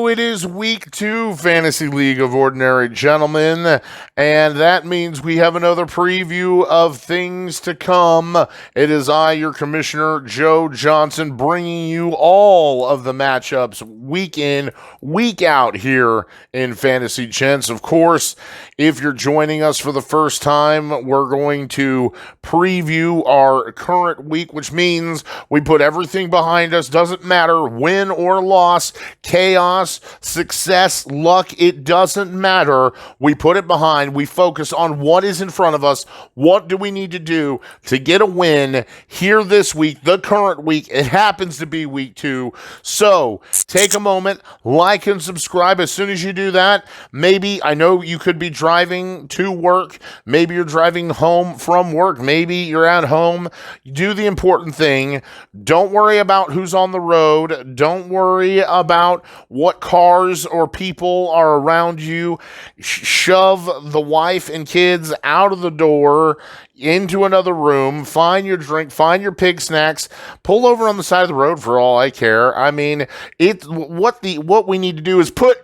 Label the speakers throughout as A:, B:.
A: It is week 2 Fantasy League of Ordinary Gentlemen, and that means we have another preview of things to come. It is I, your commissioner, Joe Johnson, bringing you all of the matchups week in, week out here in Fantasy Gents. Of course, if you're joining us for the first time, we're going to preview our current week, which means we put everything behind us. Doesn't matter win or loss, chaos, success, luck, it doesn't matter. We put it behind. We focus on what is in front of us. What do we need to do to get a win here this week, the current week? It happens to be week 2. So take a moment, like and subscribe. As soon as you do that, maybe, I know you could be driving to work. Maybe you're driving home from work. Maybe you're at home. Do the important thing. Don't worry about who's on the road. Don't worry about what cars or people are around you. Shove the wife and kids out of the door into another room. Find your drink, find your pig snacks, pull over on the side of the road for all I care. I mean, what we need to do is put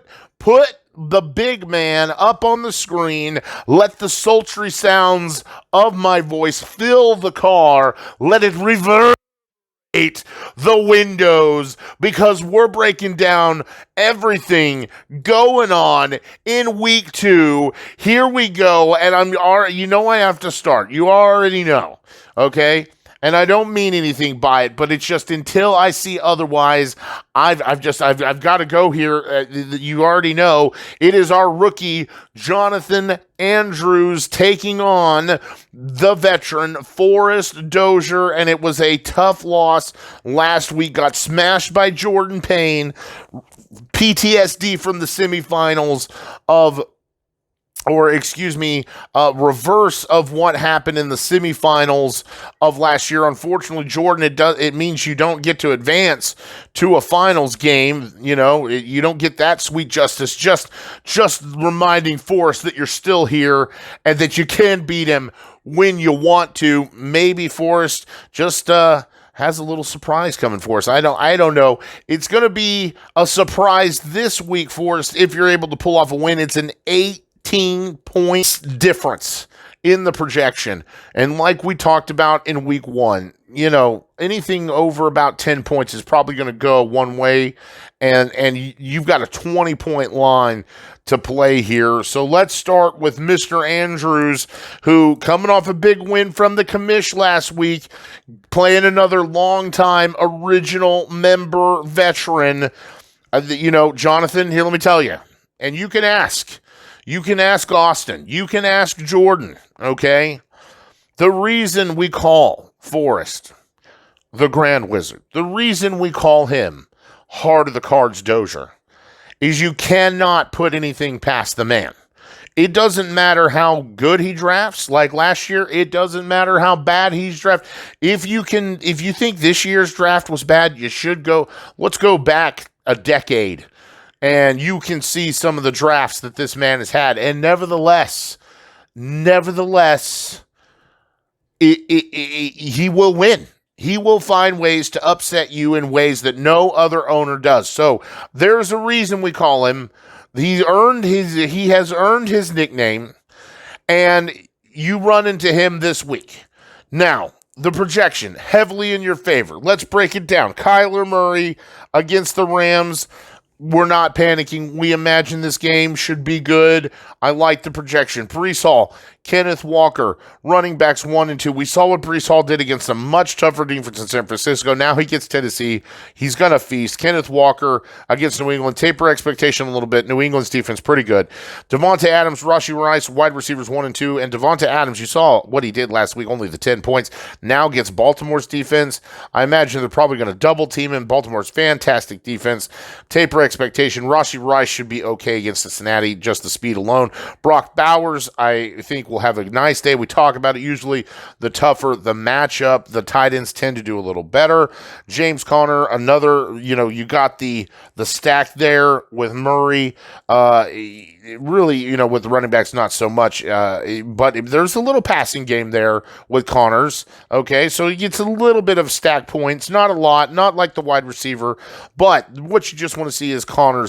A: the big man up on the screen. Let the sultry sounds of my voice fill the car. Let it reverberate the windows, because we're breaking down everything going on in week 2. Here we go, and I have to start. You already know, okay? And I don't mean anything by it, but it's just until I see otherwise, I've got to go here. You already know it is our rookie Jonathan Andrews taking on the veteran Forrest Doshier, and it was a tough loss last week. Got smashed by Jordan Payne. PTSD from the semifinals reverse of what happened in the semifinals of last year. Unfortunately, Jordan, it means you don't get to advance to a finals game. You know, you don't get that sweet justice. Just reminding Forrest that you're still here and that you can beat him when you want to. Maybe Forrest just has a little surprise coming for us. I don't know. It's going to be a surprise this week, Forrest, if you're able to pull off a win. It's an 18 points difference in the projection. And like we talked about in week 1, you know, anything over about 10 points is probably going to go one way, and you've got a 20-point line to play here. So let's start with Mr. Andrews, who coming off a big win from the commish last week, playing another long-time original member veteran. Jonathan, here, let me tell you, and you can ask Austin. You can ask Jordan, okay? The reason we call Forrest the Grand Wizard, the reason we call him Heart of the Cards Doshier, is you cannot put anything past the man. It doesn't matter how good he drafts, like last year. It doesn't matter how bad he's drafted. If you think this year's draft was bad, you should let's go back a decade, and you can see some of the drafts that this man has had. And nevertheless, he will win. He will find ways to upset you in ways that no other owner does. So there's a reason we call him. He has earned his nickname, and you run into him this week. Now, the projection, heavily in your favor. Let's break it down. Kyler Murray against the Rams. We're not panicking. We imagine this game should be good. I like the projection. Breece Hall, Kenneth Walker, running backs 1 and 2. We saw what Breece Hall did against a much tougher defense in San Francisco. Now he gets Tennessee. He's going to feast. Kenneth Walker against New England. Taper expectation a little bit. New England's defense pretty good. Devontae Adams, Rashee Rice, wide receivers 1 and 2. And Devontae Adams, you saw what he did last week, only the 10 points. Now gets Baltimore's defense. I imagine they're probably going to double team him. Baltimore's fantastic defense. Taper expectation. Rashee Rice should be okay against Cincinnati, just the speed alone. Brock Bowers, I think, will have a nice day. We talk about it. Usually the tougher the matchup, the tight ends tend to do a little better. James Conner, another, you got the stack there with Murray. Really, with the running backs, not so much. But there's a little passing game there with Connors. Okay, so he gets a little bit of stack points, not a lot, not like the wide receiver. But what you just want to see is Connor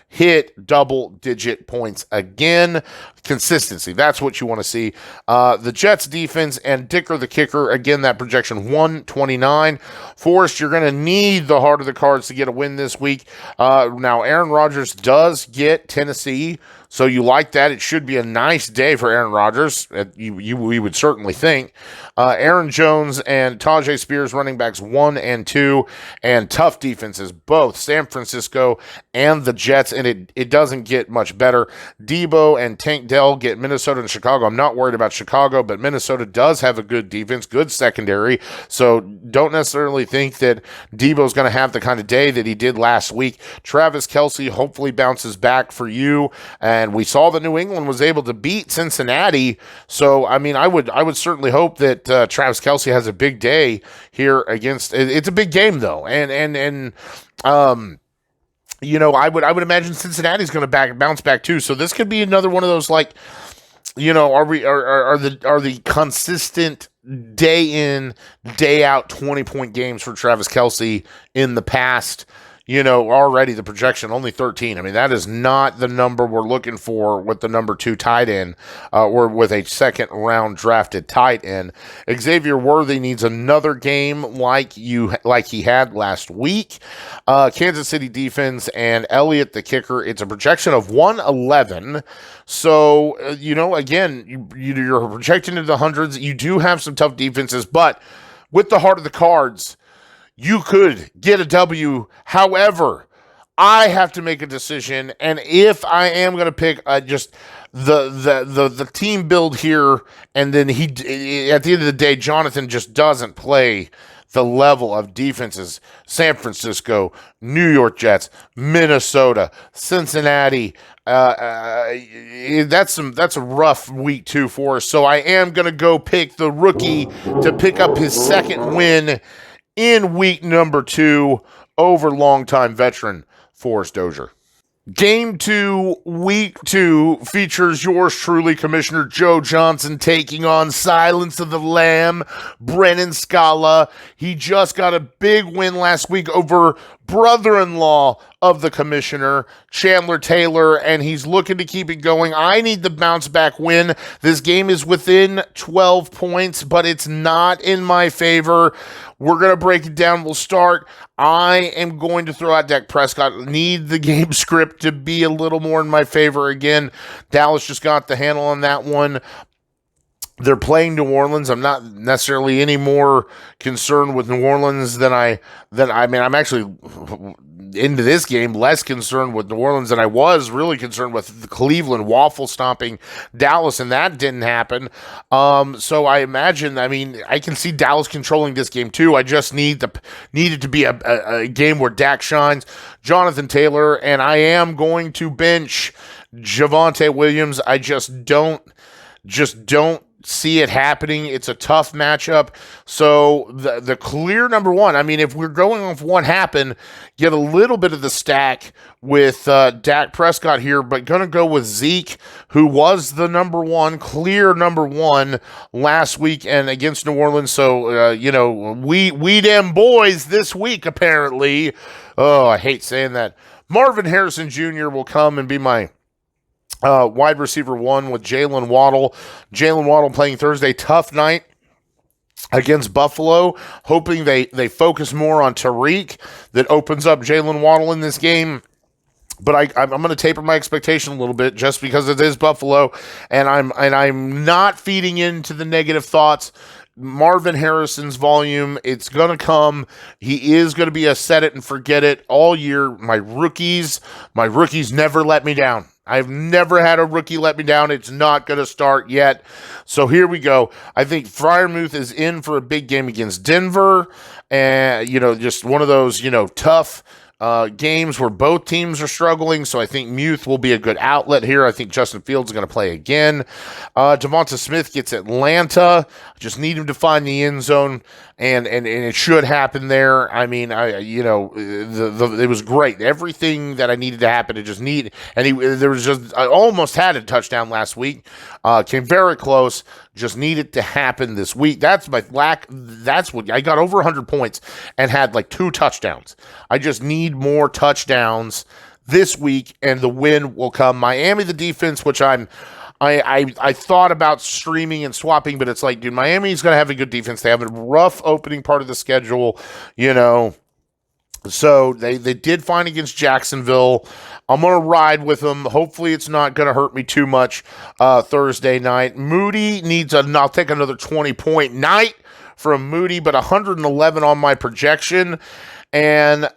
A: hit double-digit points again. Consistency. That's what you want to see. The Jets defense and Dicker the kicker, again, that projection 129. Forrest, you're going to need the heart of the cards to get a win this week. Now, Aaron Rodgers does get Tennessee, so you like that. It should be a nice day for Aaron Rodgers, we would certainly think. Aaron Jones and Tajay Spears, running backs 1 and 2, and tough defenses, both San Francisco and the Jets, and it doesn't get much better. Debo and Tank Dell get Minnesota and Chicago. I'm not worried about Chicago, but Minnesota does have a good defense, good secondary, so don't necessarily think that Debo's going to have the kind of day that he did last week. Travis Kelce hopefully bounces back for you, and we saw that New England was able to beat Cincinnati, so I would certainly hope that Travis Kelce has a big day here against. It's a big game though, and I would imagine Cincinnati's going to bounce back too. So this could be another one of those, are the consistent day in, day out 20-point games for Travis Kelce in the past. Already the projection only 13. That is not the number we're looking for with the number 2 tight end, or with a second round drafted tight end. Xavier Worthy needs another game like he had last week. Kansas City defense and Elliott the kicker. It's a projection of 111. So, again, you're projecting into the hundreds. You do have some tough defenses, but with the heart of the cards, you could get a W. However, I have to make a decision, and if I am going to pick just the team build here, and then at the end of the day, Jonathan just doesn't play the level of defenses. San Francisco, New York Jets, Minnesota, Cincinnati. That's a rough week too for us. So I am going to go pick the rookie to pick up his second win in week number 2 over longtime veteran Forrest Doshier. Game 2, week 2, features yours truly, Commissioner Joe Johnson, taking on Silence of the Lamb, Brennan Scala. He just got a big win last week over brother-in-law of the commissioner, Chandler Taylor, and he's looking to keep it going. I need the bounce-back win. This game is within 12 points, but it's not in my favor. We're going to break it down. We'll start. I am going to throw out Dak Prescott. Need the game script to be a little more in my favor. Again, Dallas just got the handle on that one. They're playing New Orleans. I'm not necessarily any more concerned with New Orleans I'm actually into this game less concerned with New Orleans than I was really concerned with the Cleveland waffle stomping Dallas, and that didn't happen. So I imagine, I can see Dallas controlling this game too. I just need it to be a game where Dak shines. Jonathan Taylor, and I am going to bench Javonte Williams. I just don't see it happening. It's a tough matchup. So the clear number 1, if we're going off what happened, get a little bit of the stack with Dak Prescott here, but going to go with Zeke, who was the clear number 1 last week and against New Orleans. So, we them boys this week, apparently. Oh, I hate saying that. Marvin Harrison Jr. will come and be my wide receiver 1 with Jalen Waddle. Jalen Waddle playing Thursday. Tough night against Buffalo. Hoping they focus more on Tariq. That opens up Jalen Waddle in this game. But I'm going to taper my expectation a little bit just because it is Buffalo, and I'm not feeding into the negative thoughts. Marvin Harrison's volume, it's going to come. He is going to be a set it and forget it all year. My rookies never let me down. I've never had a rookie let me down. It's not going to start yet. So here we go. I think Freiermuth is in for a big game against Denver. And, just one of those, tough games where both teams are struggling, so I think Muth will be a good outlet here. I think Justin Fields is going to play again. Devonta Smith gets Atlanta. Just need him to find the end zone, and it should happen there. I mean, it was great. Everything that I needed to happen, I almost had a touchdown last week. Came very close. Just needed to happen this week. That's what I got, over 100 points and had like 2 touchdowns. I just need more touchdowns this week, and the win will come. Miami, the defense, which I thought about streaming and swapping, but it's like, dude, Miami's going to have a good defense. They have a rough opening part of the schedule, So they did fine against Jacksonville. I'm going to ride with them. Hopefully it's not going to hurt me too much Thursday night. Moody I'll take another 20-point night from Moody, but 111 on my projection. And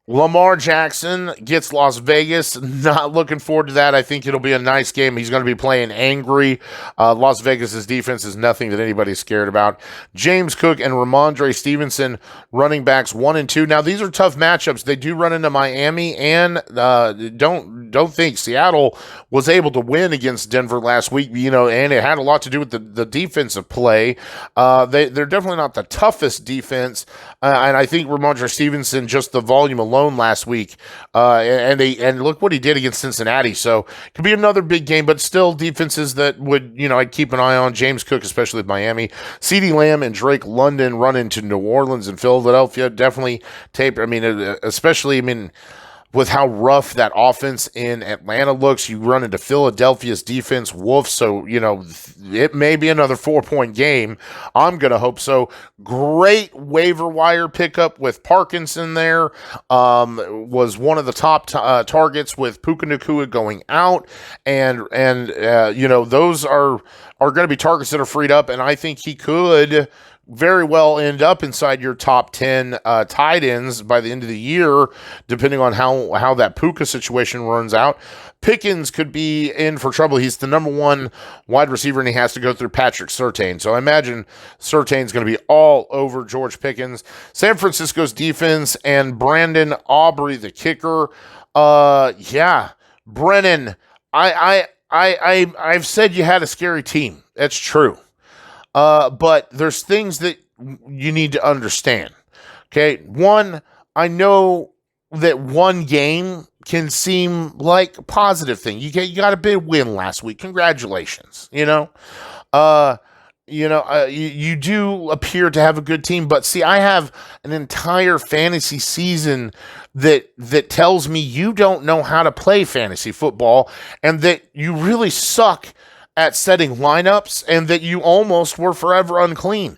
A: Lamar Jackson gets Las Vegas. Not looking forward to that. I think it'll be a nice game. He's going to be playing angry. Las Vegas' defense is nothing that anybody's scared about. James Cook and Ramondre Stevenson, running backs 1 and 2. Now, these are tough matchups. They do run into Miami, and don't think Seattle was able to win against Denver last week, and it had a lot to do with the defensive play. They're definitely not the toughest defense, and I think Ramondre Stevenson, just the volume alone last week, and look what he did against Cincinnati. So it could be another big game, but still defenses that would, I'd keep an eye on. James Cook, especially with Miami. CeeDee Lamb and Drake London run into New Orleans and Philadelphia. Definitely tape. Especially with how rough that offense in Atlanta looks, you run into Philadelphia's defense, wolf. So, it may be another 4-point game. I'm going to hope so. Great waiver wire pickup with Parkinson there. Was one of the top targets with Puka Nacua going out. And those are going to be targets that are freed up. And I think he could very well end up inside your top 10 tight ends by the end of the year, depending on how that Puka situation runs out. Pickens could be in for trouble. He's the number 1 wide receiver, and he has to go through Patrick Surtain. So I imagine Surtain's going to be all over George Pickens. San Francisco's defense and Brandon Aubrey, the kicker. Brennan, I've said you had a scary team. That's true. But there's things that you need to understand. Okay. 1, I know that one game can seem like a positive thing. You got a big win last week. Congratulations. You do appear to have a good team, but see, I have an entire fantasy season that tells me you don't know how to play fantasy football, and that you really suck at setting lineups, and that you almost were forever unclean.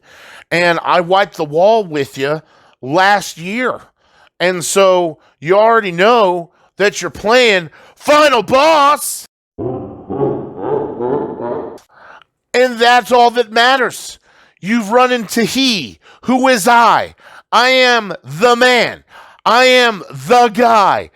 A: And I wiped the wall with you last year. And so you already know that you're playing Final Boss. And that's all that matters. You've run into he. Who is I? I am the man. I am the guy.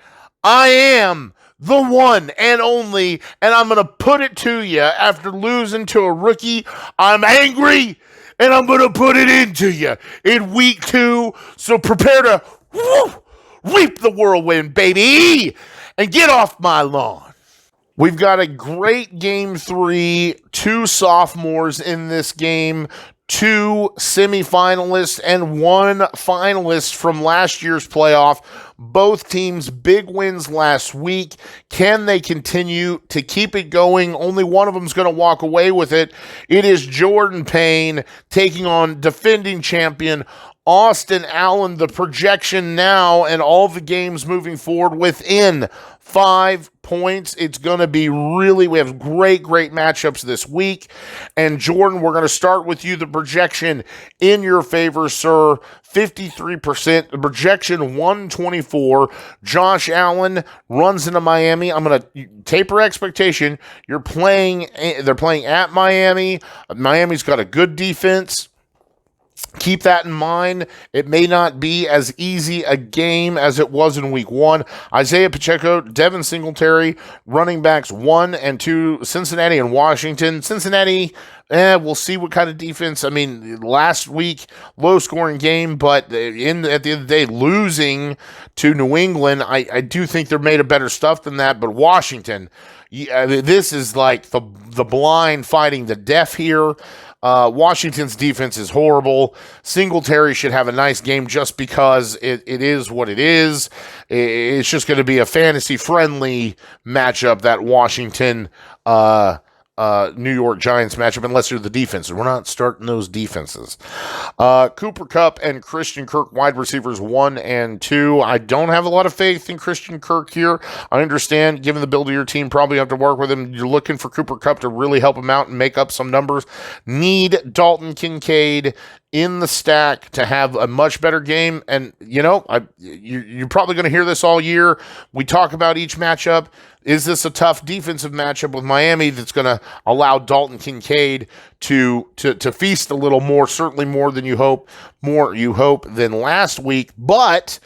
A: I am the one and only, and I'm going to put it to you after losing to a rookie. I'm angry, and I'm going to put it into you in week 2. So prepare to reap the whirlwind, baby, and get off my lawn. We've got a great game 3, 2 sophomores in this game, 2 semifinalists, and 1 finalist from last year's playoff. Both teams big wins last week. Can they continue to keep it going? Only one of them is going to walk away with it. It is Jordan Payne taking on defending champion Austin Allen. The projection now and all the games moving forward within 5 points. It's going to be we have great matchups this week. And Jordan, we're going to start with you. The projection in your favor, sir. 53%. The projection 124. Josh Allen runs into Miami. I'm going to taper expectation. They're playing at Miami. Miami's got a good defense. Keep that in mind. It may not be as easy a game as it was in week 1. Isaiah Pacheco, Devin Singletary, running backs 1 and 2, Cincinnati and Washington. Cincinnati, we'll see what kind of defense. I mean, last week, low-scoring game, but at the end of the day, losing to New England, I do think they're made of better stuff than that. But Washington, this is like the blind fighting the deaf here. Washington's defense is horrible. Singletary should have a nice game just because it is what it is. It's just going to be a fantasy-friendly matchup, that Washington New York Giants matchup, unless you're the defense. We're not starting those defenses. Cooper Kupp and Christian Kirk, wide receivers 1 and 2. I don't have a lot of faith in Christian Kirk here. I understand, given the build of your team, probably have to work with him. You're looking for Cooper Kupp to really help him out and make up some numbers. Need Dalton Kincaid in the stack to have a much better game. And, you're probably going to hear this all year. We talk about each matchup. Is this a tough defensive matchup with Miami that's going to allow Dalton Kincaid to feast a little more, certainly more than you hope than last week? But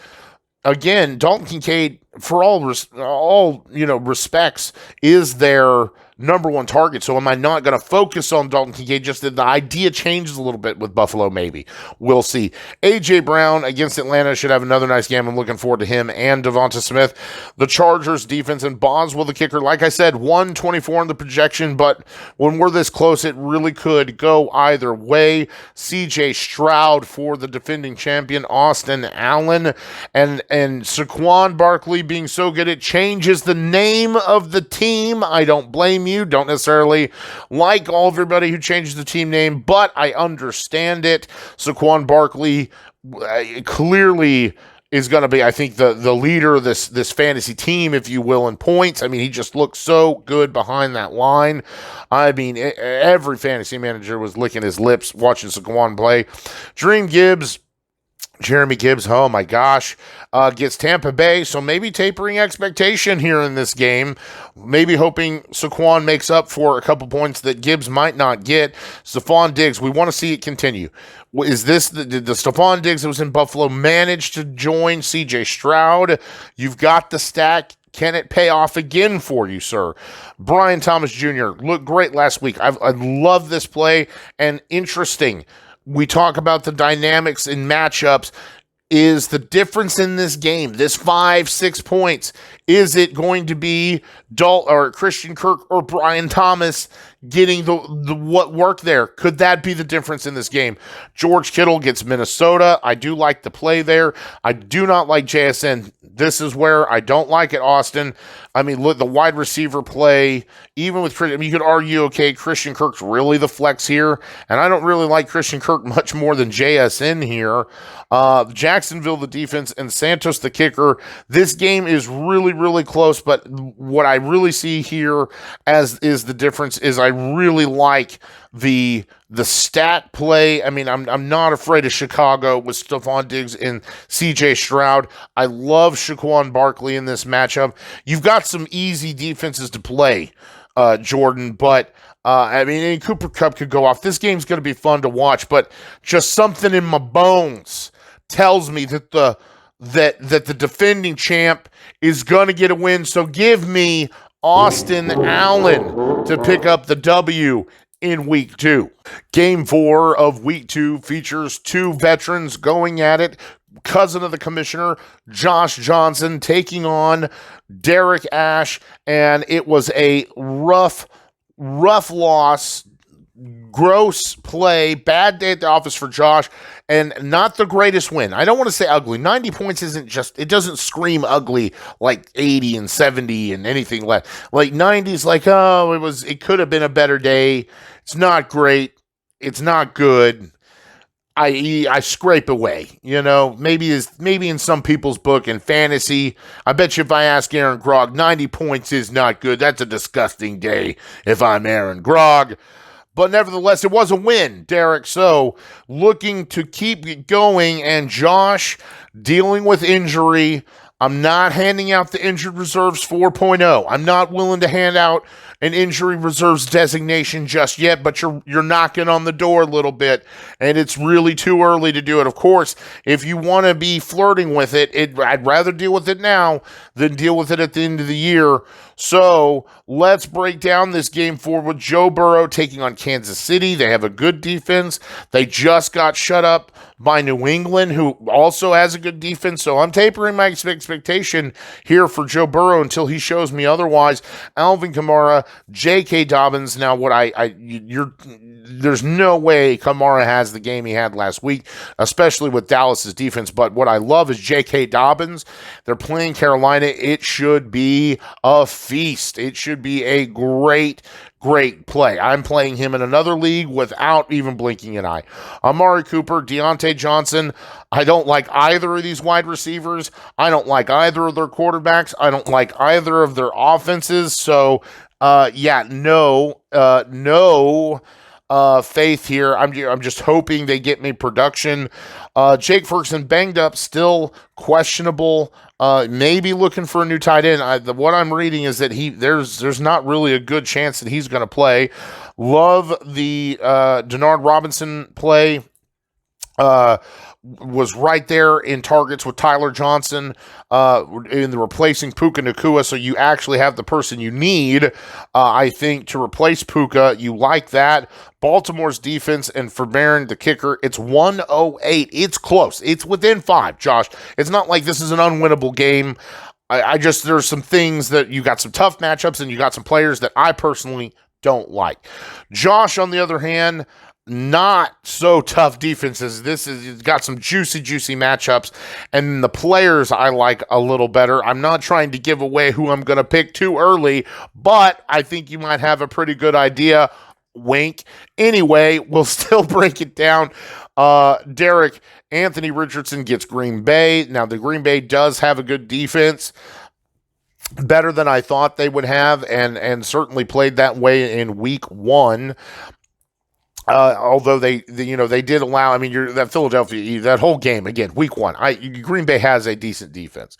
A: again, Dalton Kincaid, for all respects, is their number 1 target. So am I not going to focus on Dalton Kincaid? Just that the idea changes a little bit with Buffalo, maybe. We'll see. A.J. Brown against Atlanta should have another nice game. I'm looking forward to him and Devonta Smith. The Chargers defense and Boswell, the kicker, like I said, 124 in the projection, but when we're this close, it really could go either way. C.J. Stroud for the defending champion, Austin Allen, and Saquon Barkley being so good it changes the name of the team. I don't blame you. Don't necessarily like everybody who changes the team name, but I understand it. Saquon Barkley clearly is going to be, I think, the leader of this fantasy team, if you will, in points. I mean, he just looks so good behind that line. I mean, every fantasy manager was licking his lips watching Saquon play. Jeremy Gibbs, oh my gosh, gets Tampa Bay, so maybe tapering expectation here in this game. Maybe hoping Saquon makes up for a couple points that Gibbs might not get. Stephon Diggs, we want to see it continue. Is this the Stephon Diggs that was in Buffalo manage to join C.J. Stroud? You've got the stack. Can it pay off again for you, sir? Brian Thomas Jr. looked great last week. I love this play, and interesting. We talk about the dynamics in matchups. Is the difference in this game, this 5-6 points, is it going to be Christian Kirk or Brian Thomas getting the what work there? Could that be the difference in this game? George Kittle gets Minnesota. I do like the play there. I do not like JSN. This is where I don't like it, Austin. I mean, look, the wide receiver play, even with Christian, you could argue, okay, Christian Kirk's really the flex here, and I don't really like Christian Kirk much more than JSN here. Jacksonville, the defense, and Santos, the kicker. This game is really, really close, but what I really see here as is the difference is I really like the stat play. I mean, I'm not afraid of Chicago with Stephon Diggs and C.J. Stroud. I love Saquon Barkley in this matchup. You've got some easy defenses to play, Jordan, but I mean, and Cooper Kupp could go off. This game's going to be fun to watch, but just something in my bones tells me that the defending champ is going to get a win. So give me Austin Allen to pick up the W in week 2. Game 4 of week 2 features 2 veterans going at it. Cousin of the commissioner, Josh Johnson, taking on Derek Ash, and it was a rough loss. Gross play, bad day at the office for Josh, and not the greatest win. I don't want to say ugly. 90 points it doesn't scream ugly like 80 and 70 and anything like 90 is like, oh, it could have been a better day. It's not great. It's not good. I scrape away, maybe in some people's book in fantasy. I bet you if I ask Aaron Grog, 90 points is not good. That's a disgusting day if I'm Aaron Grog. But nevertheless, it was a win, Derek. So looking to keep it going, and Josh dealing with injury. I'm not handing out the injured reserves 4.0. I'm not willing to hand out an injury reserves designation just yet, but you're knocking on the door a little bit, and it's really too early to do it. Of course, if you want to be flirting with it, I'd rather deal with it now than deal with it at the end of the year. So let's break down this game forward with Joe Burrow taking on Kansas City. They have a good defense. They just got shut up by New England, who also has a good defense. So I'm tapering my expectation here for Joe Burrow until he shows me otherwise. Alvin Kamara, J.K. Dobbins. Now, there's no way Kamara has the game he had last week, especially with Dallas's defense. But what I love is J.K. Dobbins. They're playing Carolina. It should be a feast. It should be a great play. I'm playing him in another league without even blinking an eye. Amari Cooper, Deontay Johnson. I don't like either of these wide receivers. I don't like either of their quarterbacks. I don't like either of their offenses. So, no faith here. I'm just hoping they get me production. Jake Ferguson banged up, still questionable. Maybe looking for a new tight end. What I'm reading is that there's not really a good chance that he's going to play. Love the Denard Robinson play. Was right there in targets with Tyler Johnson in the replacing Puka Nacua, so you actually have the person you need, I think, to replace Puka. You like that. Baltimore's defense and for Barron, the kicker, it's 108. It's close. It's within 5, Josh. It's not like this is an unwinnable game. There's some things that you got some tough matchups and you got some players that I personally don't like. Josh, on the other hand, not so tough defenses. It's got some juicy matchups, and the players I like a little better. I'm not trying to give away who I'm going to pick too early, but I think you might have a pretty good idea. Wink. Anyway, we'll still break it down. Derek, Anthony Richardson gets Green Bay. Now, the Green Bay does have a good defense, better than I thought they would have, and certainly played that way in week 1. Although they did allow, that Philadelphia, that whole game, again, week 1, Green Bay has a decent defense.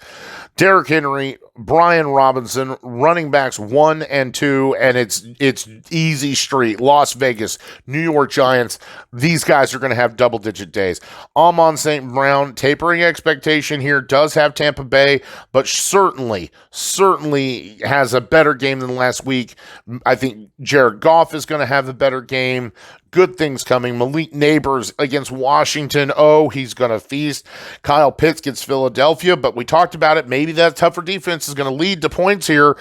A: Derrick Henry, Brian Robinson, running backs 1 and 2, and it's easy street. Las Vegas, New York Giants, these guys are going to have double-digit days. Amon St. Brown, tapering expectation here, does have Tampa Bay, but certainly has a better game than last week. I think Jared Goff is going to have a better game. Good things coming. Malik Neighbors against Washington. Oh, he's going to feast. Kyle Pitts gets Philadelphia, but we talked about it. Maybe that tougher defense is going to lead to points here.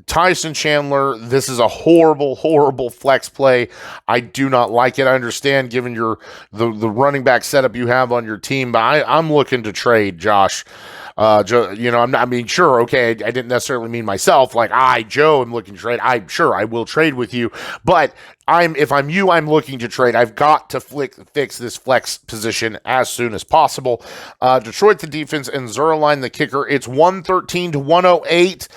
A: Tyson Chandler, this is a horrible flex play. I do not like it. I understand given the running back setup you have on your team, but I'm looking to trade, Josh. Sure, okay, I didn't necessarily mean myself, like Joe, am looking to trade. I'm sure I will trade with you, but if I'm you, I'm looking to trade. I've got to fix this flex position as soon as possible. Detroit, the defense, and Zerline, the kicker. It's 113 to 108.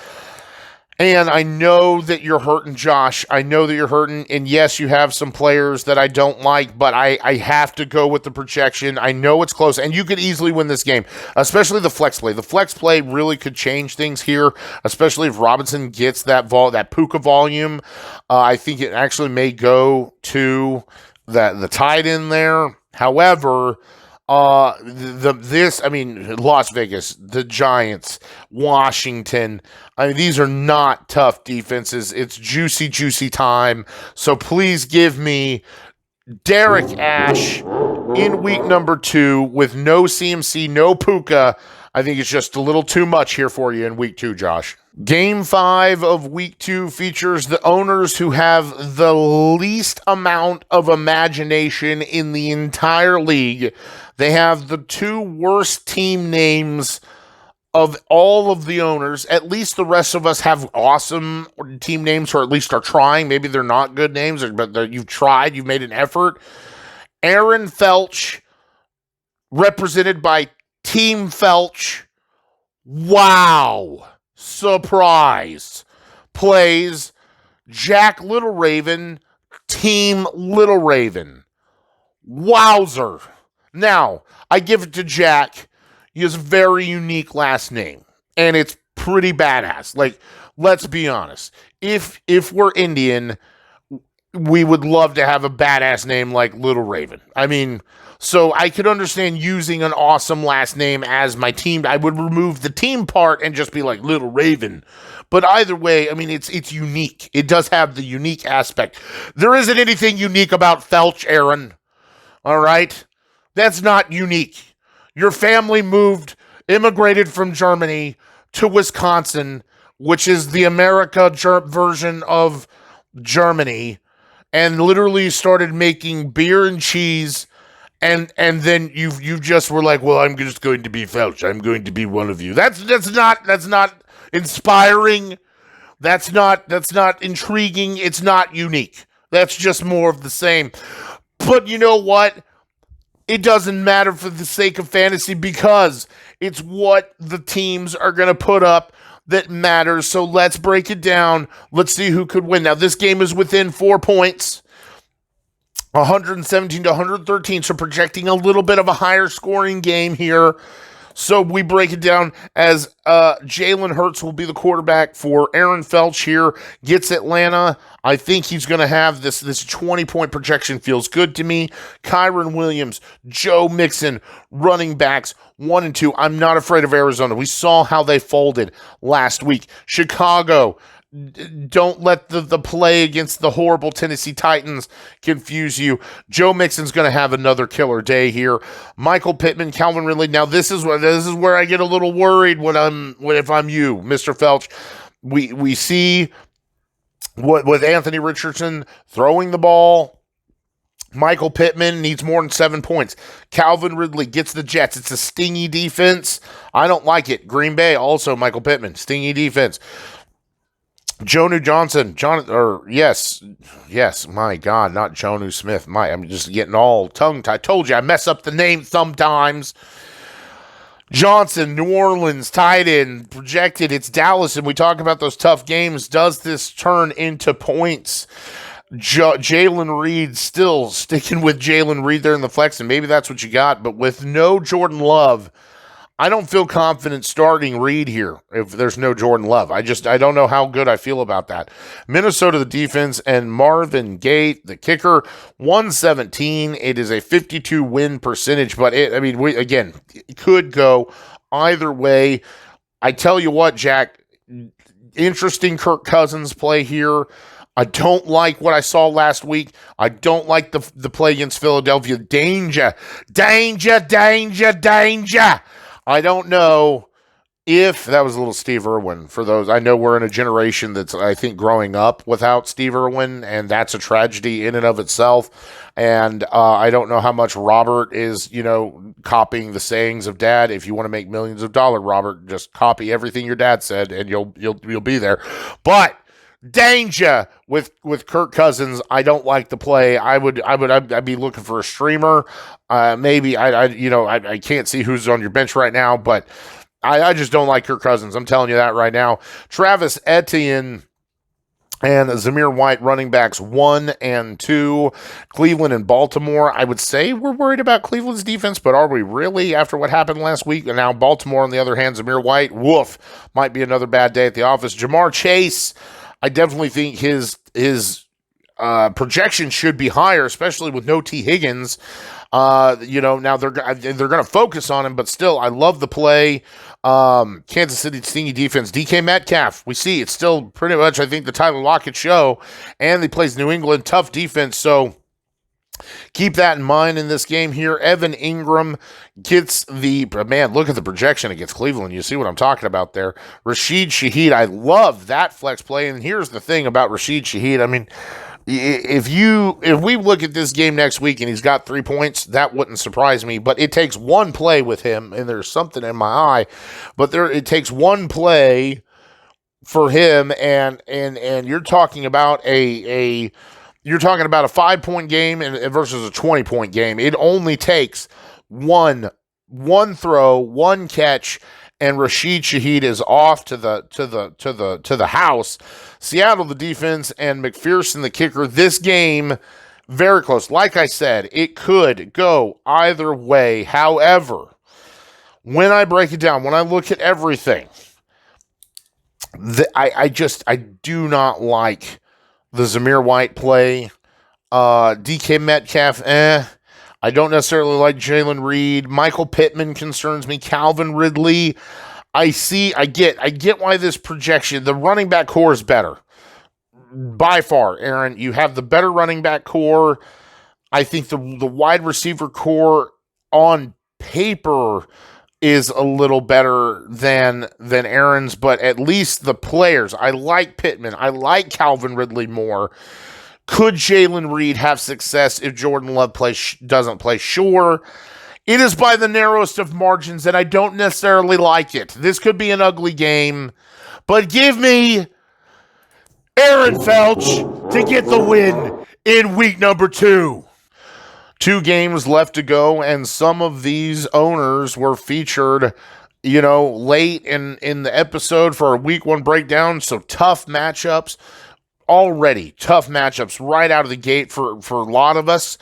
A: And I know that you're hurting, Josh. I know that you're hurting. And yes, you have some players that I don't like, but I have to go with the projection. I know it's close, and you could easily win this game, especially the flex play. The flex play really could change things here, especially if Robinson gets that Puka volume. I think it actually may go to the tight end there. However, Las Vegas, the Giants, Washington, these are not tough defenses. It's juicy time. So please give me Derek Ash in week number 2 with no CMC, no Puka. I think it's just a little too much here for you in week 2, Josh. Game 5 of week 2 features the owners who have the least amount of imagination in the entire league. They have the 2 worst team names of all of the owners. At least the rest of us have awesome team names, or at least are trying. Maybe they're not good names, but you've tried, you've made an effort. Aaron Felch, represented by Team Felch. Wow. Surprise. Plays Jack LittleRaven, Team LittleRaven. Wowzer. Now, I give it to Jack. He has a very unique last name. and it's pretty badass. Like, let's be honest. If we're Indian, we would love to have a badass name like LittleRaven. I mean, so I could understand using an awesome last name as my team. I would remove the team part and just be like LittleRaven. But either way, I mean, it's unique. It does have the unique aspect. There isn't anything unique about Felch, Aaron. All right? That's not unique. Your family immigrated from Germany to Wisconsin, which is the America version of Germany, and literally started making beer and cheese, and then you just were like, well, I'm just going to be Felch. I'm going to be one of you. That's not inspiring. That's not intriguing. It's not unique. That's just more of the same. But you know what? It doesn't matter for the sake of fantasy, because it's what the teams are going to put up that matters. So let's break it down. Let's see who could win. Now, this game is within 4 points, 117 to 113. So projecting a little bit of a higher scoring game here. So we break it down as Jalen Hurts will be the quarterback for Aaron Felch here. Gets Atlanta. I think he's going to have this 20-point projection. Feels good to me. Kyron Williams, Joe Mixon, running backs 1 and 2. I'm not afraid of Arizona. We saw how they folded last week. Chicago, don't let the play against the horrible Tennessee Titans confuse you. Joe Mixon's going to have another killer day here. Michael Pittman, Calvin Ridley. Now this is where I get a little worried if I'm you, Mr. Felch. We see what with Anthony Richardson throwing the ball. Michael Pittman needs more than 7 points. Calvin Ridley gets the Jets. It's a stingy defense. I don't like it. Green Bay also Michael Pittman, stingy defense. Jonnu Johnson, yes, my God, not Jonnu Smith. I'm just getting all tongue-tied. I told you, I mess up the name sometimes. Johnson, New Orleans, tight end, projected. It's Dallas, and we talk about those tough games. Does this turn into points? Jalen Reed, still sticking with Jalen Reed there in the flex, and maybe that's what you got. But with no Jordan Love, I don't feel confident starting Reed here if there's no Jordan Love. I don't know how good I feel about that. Minnesota, the defense, and Marvin Gaye, the kicker, 117. It is a 52 win percentage, but it could go either way. I tell you what, Jack, interesting Kirk Cousins play here. I don't like what I saw last week. I don't like the play against Philadelphia. Danger. I don't know if that was a little Steve Irwin for those. I know we're in a generation that's, I think, growing up without Steve Irwin, and that's a tragedy in and of itself. And I don't know how much Robert is, copying the sayings of Dad. If you want to make millions of dollars, Robert, just copy everything your dad said, and you'll be there. But danger with Kirk Cousins. I don't like the play. I'd be looking for a streamer. Maybe I can't see who's on your bench right now, but I just don't like Kirk Cousins. I'm telling you that right now. Travis Etienne and Zamir White, running backs 1 and 2. Cleveland and Baltimore. I would say we're worried about Cleveland's defense, but are we really after what happened last week? And now Baltimore, on the other hand, Zamir White, woof, might be another bad day at the office. Jamar Chase, I definitely think his projection should be higher, especially with no T. Higgins. Now they're going to focus on him, but still, I love the play. Kansas City stingy defense. DK Metcalf, we see it's still pretty much, I think, the Tyler Lockett show, and he plays New England, tough defense. So keep that in mind in this game here. Evan Ingram gets look at the projection against Cleveland. You see what I'm talking about there. Rashid Shaheed, I love that flex play. And here's the thing about Rashid Shaheed. I mean, if we look at this game next week and he's got 3 points, that wouldn't surprise me. But it takes one play with him, and there's something in my eye. But it takes one play for him, and you're talking about a 5-point game versus a 20-point game. It only takes one throw, one catch, and Rashid Shaheed is off to the house. Seattle, the defense, and McPherson, the kicker. This game, very close. Like I said, it could go either way. However, when I break it down, when I look at everything, I do not like the Zamir White play. DK Metcalf, I don't necessarily like Jalen Reed. Michael Pittman concerns me. Calvin Ridley. I get why this projection, the running back core is better. By far, Aaron, you have the better running back core. I think the wide receiver core on paper is a little better than Aaron's, but at least the players. I like Pittman. I like Calvin Ridley more. Could Jalen Reed have success if Jordan Love doesn't play? Sure. It is by the narrowest of margins, and I don't necessarily like it. This could be an ugly game, but give me Aaron Felch to get the win in week number 2. 2 games left to go, and some of these owners were featured, late in the episode for our week 1 breakdown. So tough matchups already. Tough matchups right out of the gate for a lot of us.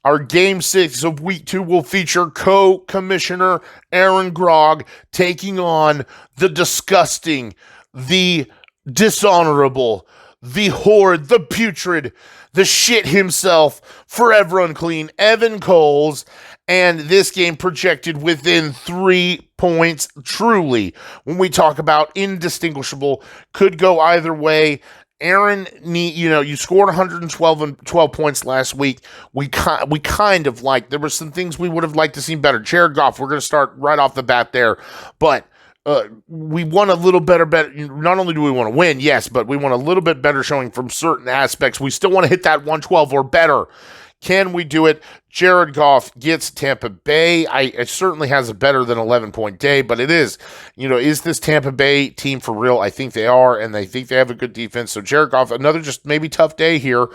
A: Our game 6 of week 2 will feature co-commissioner Aaron Grogg taking on the disgusting, the dishonorable, the horrid, the putrid, the shit himself, forever unclean, Evan Coles, and this game projected within 3 points. Truly, when we talk about indistinguishable, could go either way. Aaron, you scored 112 points last week. We kind of like, there were some things we would have liked to see better. Jared Goff, we're going to start right off the bat there, but we want a little better. Not only do we want to win, yes, but we want a little bit better showing from certain aspects. We still want to hit that 112 or better. Can we do it? Jared Goff gets Tampa Bay. It certainly has a better than 11-point day, but it is, is this Tampa Bay team for real? I think they are, and I think they have a good defense. So Jared Goff, another just maybe tough day here.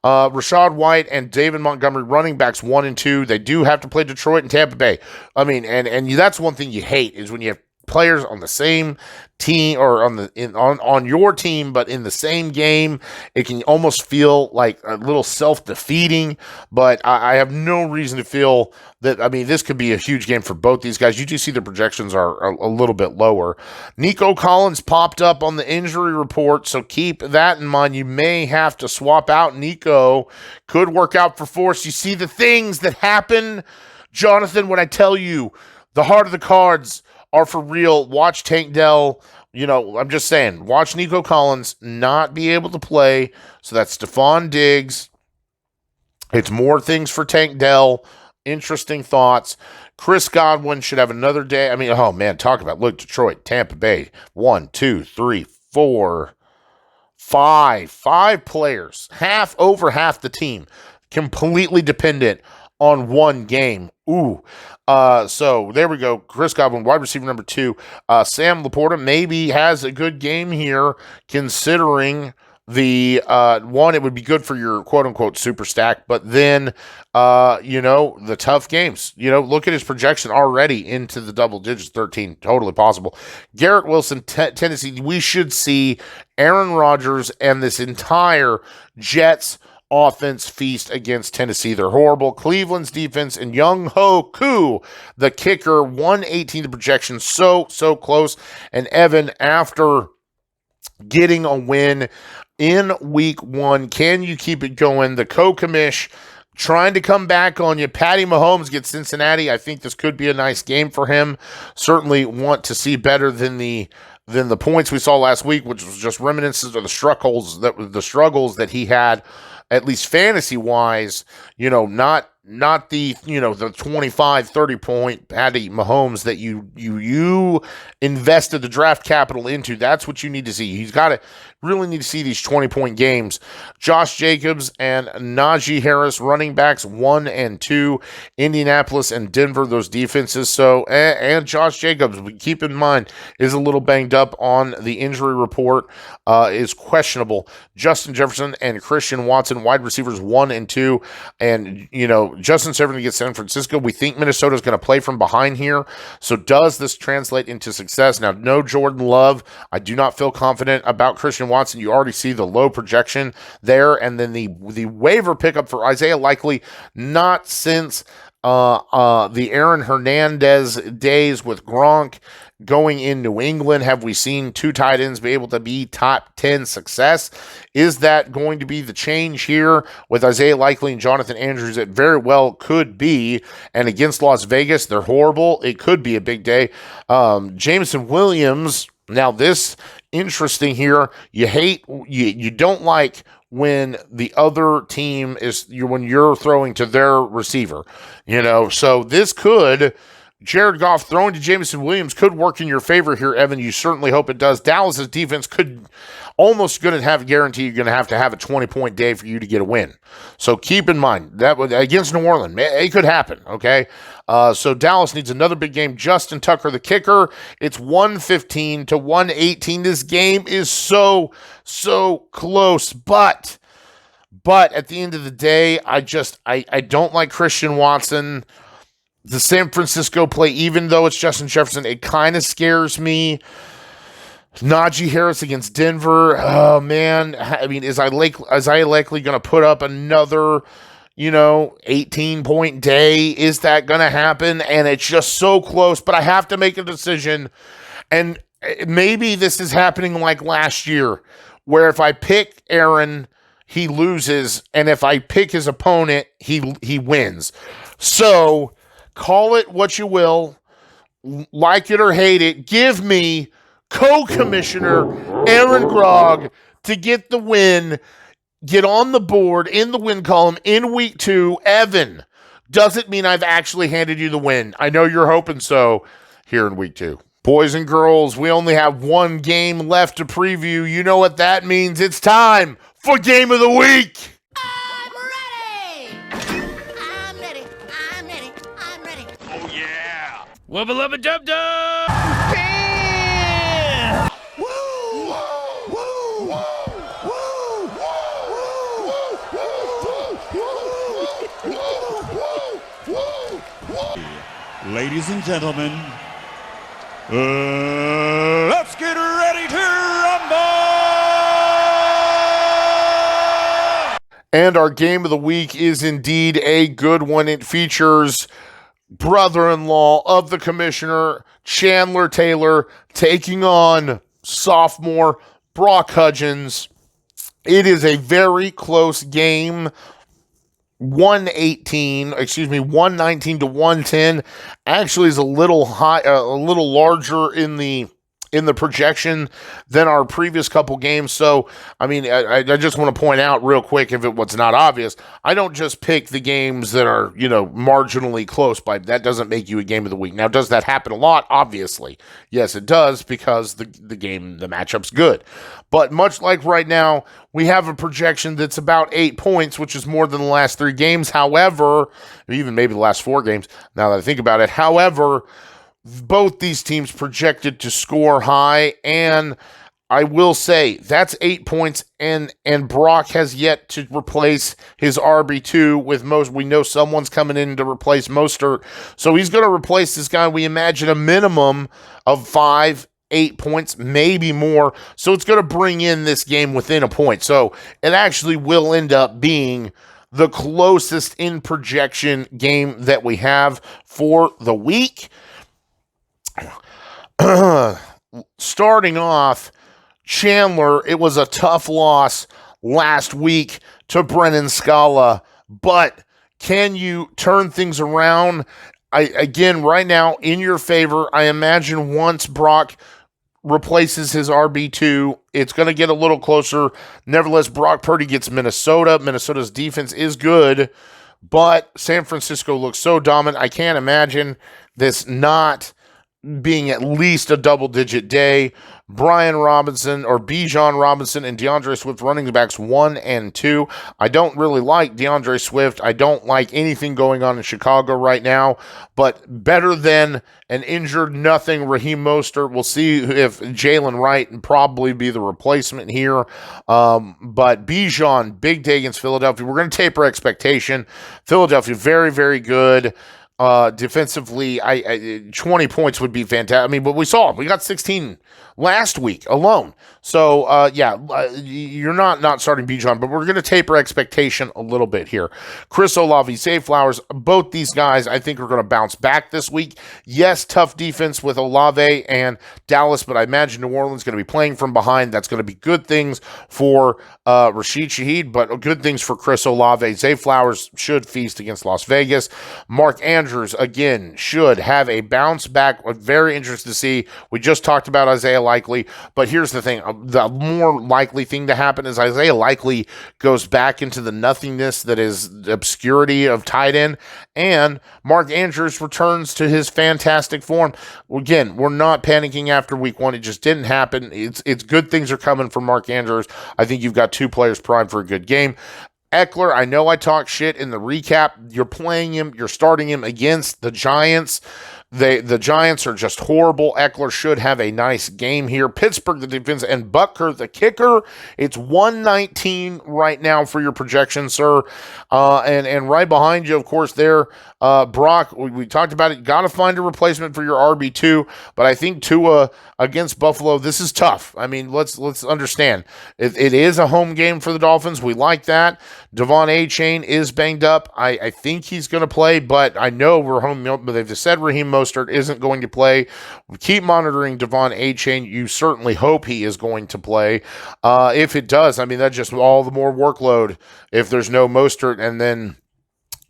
A: Rachaad White and David Montgomery, running backs 1 and 2. They do have to play Detroit and Tampa Bay. I mean, and that's one thing you hate is when you have players on the same team or on your team, but in the same game. It can almost feel like a little self-defeating, but I have no reason to feel that. I mean, this could be a huge game for both these guys. You do see the projections are a little bit lower. Nico Collins popped up on the injury report, so keep that in mind. You may have to swap out Nico. Could work out for Forrest. You see the things that happen, Jonathan, when I tell you the heart of the cards are for real. Watch Tank Dell, I'm just saying, watch Nico Collins not be able to play. So that's Stephon Diggs. It's more things for Tank Dell. Interesting thoughts. Chris Godwin should have another day. I mean, oh man, talk about, look, Detroit, Tampa Bay, 1, 2, 3, 4, 5 players, over half the team, completely dependent on one game. Ooh. So there we go. Chris Godwin, wide receiver number 2. Sam Laporta maybe has a good game here, considering the one, it would be good for your quote-unquote super stack, but then, the tough games. Look at his projection already into the double digits, 13, totally possible. Garrett Wilson, Tennessee, we should see Aaron Rodgers and this entire Jets offense feast against Tennessee. They're horrible. Cleveland's defense and Young Ho Koo, the kicker, 118 the projection, so close. And Evan, after getting a win in week 1, can you keep it going? The co-commish trying to come back on you. Patty Mahomes gets Cincinnati. I think this could be a nice game for him. Certainly want to see better than the points we saw last week, which was just reminiscences of the struggles that he had, at least fantasy-wise, not the, the 25, 30-point Patty Mahomes that you invested the draft capital into. That's what you need to see. He's got to really need to see these 20-point games. Josh Jacobs and Najee Harris, running backs 1 and 2. Indianapolis and Denver, those defenses. So, and Josh Jacobs, keep in mind, is a little banged up on the injury report, is questionable. Justin Jefferson and Christian Watson, wide receivers 1 and 2. And, Justin Jefferson against San Francisco. We think Minnesota is going to play from behind here. So does this translate into success? Now, no Jordan Love. I do not feel confident about Christian Watson. You already see the low projection there. And then the waiver pickup for Isaiah Likely, not since the Aaron Hernandez days with Gronk. going in New England? Have we seen two tight ends be able to be top 10 success? Is that going to be the change here with Isaiah Likely and Jonathan Andrews? It very well could be. And against Las Vegas, they're horrible. It could be a big day. Jameson Williams, now this interesting here. You don't like when the other team when you're throwing to their receiver, so this could, Jared Goff throwing to Jameson Williams could work in your favor here, Evan. You certainly hope it does. Dallas's defense could almost going to have guarantee you're going to have a 20-point day for you to get a win. So keep in mind that against New Orleans, it could happen. Okay. So Dallas needs another big game. Justin Tucker, the kicker. It's 115 to 118. This game is so close, but at the end of the day, I don't like Christian Watson. The San Francisco play, even though it's Justin Jefferson, it kind of scares me. Najee Harris against Denver. Oh, man. I mean, is Isaiah Likely going to put up another, 18-point day? Is that going to happen? And it's just so close, but I have to make a decision. And maybe this is happening like last year, where if I pick Aaron, he loses, and if I pick his opponent, he wins. So call it what you will, like it or hate it. Give me co-commissioner Aaron Grogg to get the win, get on the board in the win column in week 2. Evan, doesn't mean I've actually handed you the win. I know you're hoping so here in week 2. Boys and girls, we only have one game left to preview. You know what that means. It's time for Game of the Week.
B: Wubba lubba dub dub!
C: Yeah!
B: Woo! Woo! Woo! Woo!
C: Ladies and gentlemen, let's get ready to rumble!
A: And our game of the week is indeed a good one. It features brother-in-law of the commissioner, Chandler Taylor, taking on sophomore Brock Hudgens. It is a very close game. 119 to 110 actually is a little high, a little larger in the projection than our previous couple games. So, I mean, I just want to point out real quick, if it was not obvious, I don't just pick the games that are, marginally close by. That doesn't make you a game of the week. Now, does that happen a lot? Obviously. Yes, it does, because the matchup's good. But much like right now, we have a projection that's about 8 points, which is more than the last 3 games. However, even maybe the last 4 games, now that I think about it. However, both these teams projected to score high, and I will say that's 8 points, and Brock has yet to replace his RB2 with most. We know someone's coming in to replace Mostert, so he's going to replace this guy. We imagine a minimum of 5-8 points, maybe more. So it's going to bring in this game within a point. So it actually will end up being the closest in projection game that we have for the week. Starting off, Chandler, it was a tough loss last week to Brennan Scala, but can you turn things around? Again, right now, in your favor, I imagine once Brock replaces his RB2, it's going to get a little closer. Nevertheless, Brock Purdy gets Minnesota. Minnesota's defense is good, but San Francisco looks so dominant. I can't imagine this not being at least a double-digit day. Brian Robinson, or Bijan Robinson, and DeAndre Swift, running backs 1 and 2. I don't really like DeAndre Swift. I don't like anything going on in Chicago right now, but better than an injured nothing Raheem Mostert. We'll see if Jalen Wright and probably be the replacement here. But Bijan, big day against Philadelphia. We're going to taper expectation. Philadelphia, very, very good. Defensively, 20 points would be fantastic. I mean, but we saw we got 16 last week alone. So you're not starting Bijan, but we're going to taper expectation a little bit here. Chris Olave, Zay Flowers, both these guys I think are going to bounce back this week. Yes, tough defense with Olave and Dallas, but I imagine New Orleans is going to be playing from behind. That's going to be good things for Rashid Shaheed, but good things for Chris Olave. Zay Flowers should feast against Las Vegas. Mark Andrews, again, should have a bounce back. Very interesting to see. We just talked about Isaiah Likely, but here's the thing. The more likely thing to happen is Isaiah Likely goes back into the nothingness that is the obscurity of tight end, and Mark Andrews returns to his fantastic form. Again, we're not panicking after week one. It just didn't happen. It's good things are coming from Mark Andrews. I think you've got two players primed for a good game. Eckler, I know I talked shit in the recap. You're playing him. You're starting him against the Giants. The Giants are just horrible. Eckler should have a nice game here. Pittsburgh, the defense, and Butker, the kicker. It's 119 right now for your projection, sir. And right behind you, of course, there, Brock, we talked about it. Got to find a replacement for your RB2, but I think Tua against Buffalo, this is tough. I mean, let's understand. It is a home game for the Dolphins. We like that. Devon A-Chain is banged up. I think he's going to play, but I know we're home, but they've just said Raheem Mostert isn't going to play. Keep monitoring Devon A-Chain. You certainly hope he is going to play. If it does, I mean, that's just all the more workload if there's no Mostert, and then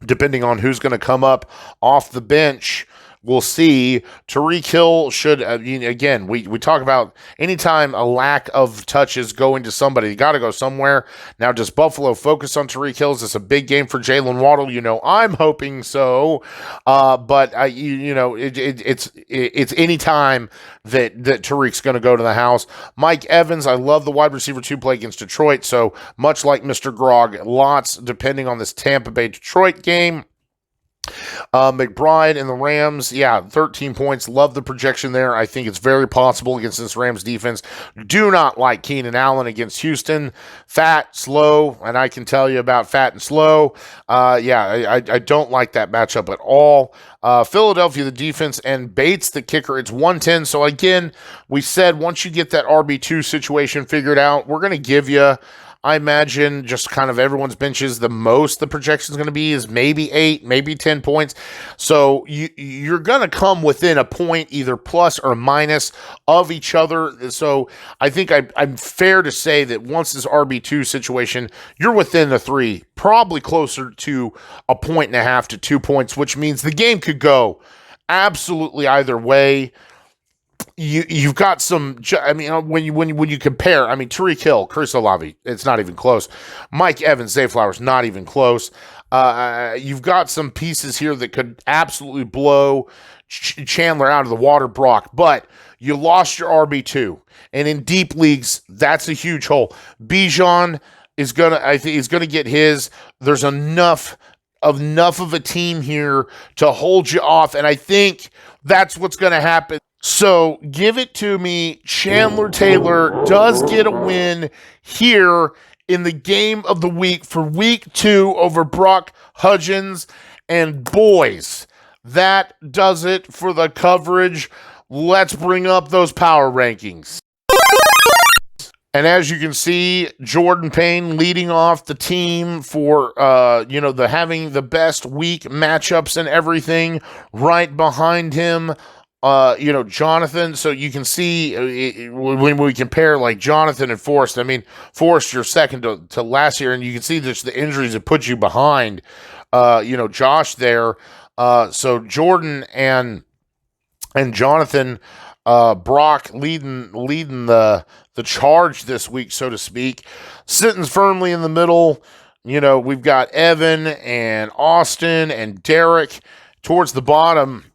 A: depending on who's going to come up off the bench, we'll see. Tyreek Hill should, again, we talk about anytime a lack of touches going to somebody, you got to go somewhere. Now, does Buffalo focus on Tyreek Hill? Is this a big game for Jalen Waddle? I'm hoping so. But it's any time that Tyreek's going to go to the house. Mike Evans, I love the wide receiver 2 play against Detroit. So much like Mr. Grog, lots depending on this Tampa Bay Detroit game. McBride and the Rams, 13 points. Love the projection there. I think it's very possible against this Rams defense. Do not like Keenan Allen against Houston. Fat, slow, and I can tell you about fat and slow. I don't like that matchup at all. Philadelphia, the defense, and Bates, the kicker, it's 110. So again, we said once you get that RB2 situation figured out, we're going to give you, I imagine, just kind of everyone's benches, the most the projection is going to be is maybe 8, maybe 10 points. So you're going to come within a point, either plus or minus of each other. So I think I'm fair to say that once this RB2 situation, you're within the 3, probably closer to 1.5 to 2 points, which means the game could go absolutely either way. You've got some. I mean, when you compare, I mean, Tyreek Hill, Chris Olave, it's not even close. Mike Evans, Zay Flowers, not even close. You've got some pieces here that could absolutely blow Chandler out of the water, Brock. But you lost your RB2, and in deep leagues, that's a huge hole. Bijan is gonna get his. There's enough of a team here to hold you off, and I think that's what's going to happen. So give it to me. Chandler Taylor does get a win here in the game of the week for week 2 over Brock Hudgens. And boys, that does it for the coverage. Let's bring up those power rankings. And as you can see, Jordan Payne leading off the team for, having the best week matchups and everything. Right behind him, Jonathan. So you can see when we compare like Jonathan and Forrest, I mean, Forrest, you're second to last year, and you can see just the injuries that put you behind, Josh there. So Jordan and Jonathan, Brock leading the charge this week, so to speak. Sitting firmly in the middle, we've got Evan and Austin and Derek. Towards the bottom,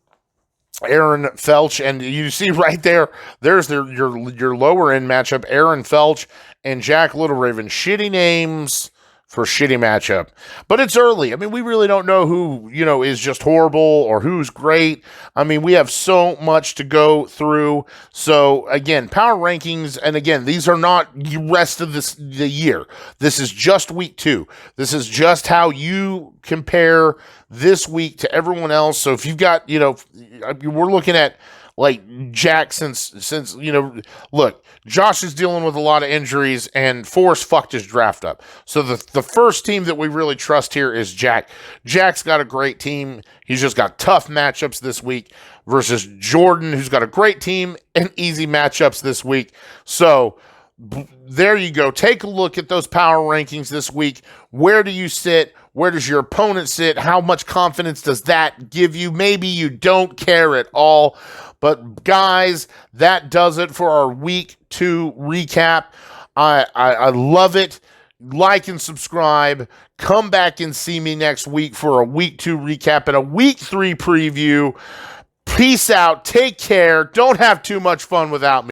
A: Aaron Felch, and you see right there's your lower end matchup, Aaron Felch and Jack LittleRaven. Shitty names for a shitty matchup. But it's early. I mean, we really don't know who, is just horrible or who's great. I mean, we have so much to go through. So, again, power rankings, and again, these are not the rest of the year. This is just week 2. This is just how you compare this week to everyone else. So if you've got, we're looking at like Jack since look, Josh is dealing with a lot of injuries and Forrest fucked his draft up. So the first team that we really trust here is Jack. Jack's got a great team. He's just got tough matchups this week versus Jordan, who's got a great team and easy matchups this week. So there you go. Take a look at those power rankings this week. Where do you sit? Where does your opponent sit? How much confidence does that give you? Maybe you don't care at all. But guys, that does it for our week 2 recap. I love it. Like and subscribe. Come back and see me next week for a week 2 recap and a week 3 preview. Peace out. Take care. Don't have too much fun without me.